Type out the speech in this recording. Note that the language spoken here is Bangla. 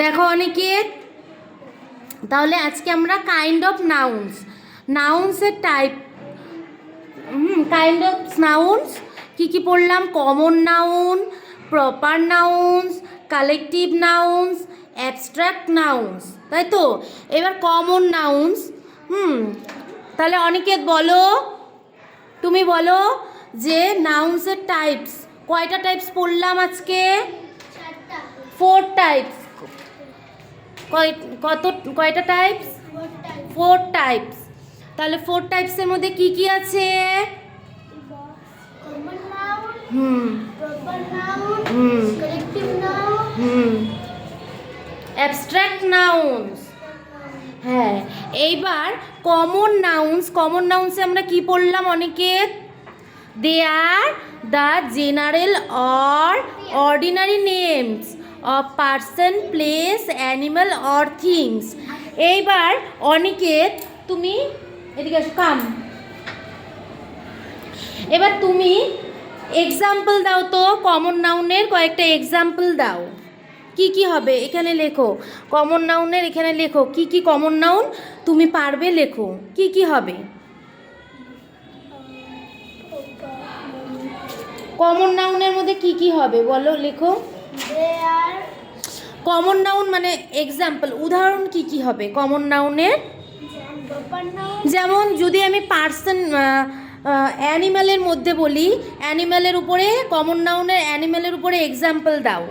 দেখো অনেকে, তাহলে আজকে আমরা কাইন্ড অফ নাউন্সের টাইপ, কাইন্ড অফ নাউন্স কী কী পড়লাম? Common noun, proper nouns, collective nouns, abstract nouns, তাই তো? এবার কমন নাউন্স। তাহলে অনিকেত বলো, তুমি বলো যে নাউন্সের টাইপস, কয়টা টাইপস পড়লাম আজকে? 4 টাইপস। কয়টা টাইপস? 4 টাইপস। তাহলে 4 টাইপসের মধ্যে কি কি আছে? Abstract nouns. হ্যাঁ, এইবার কমন নাউন্সে আমরা কি পড়লাম অনেকে? They are the general or ordinary names of person, place, animal or things. এইবার অনিকেত তুমি এদিকে আসো, কাম। এবার তুমি এক্সাম্পল দাও তো, কমন নাউনের কয়েকটা এক্সাম্পল দাও। কি কি হবে এখানে লেখো, কমন নাউনের এখানে লেখো কি কি কমন নাউন তুমি পারবে, লেখো কি কি হবে। কমন নাউনের মধ্যে কি কি হবে বলো, লেখো। কমন নাউন মানে এক্সাম্পল, উদাহরণ কি কি হবে কমন নাউনের? যেমন যদি আমি পার্সন, অ্যানিম্যালের মধ্যে বলি, অ্যানিম্যালের উপরে কমন নাউনের অ্যানিম্যালের উপরে এক্সাম্পল দাও।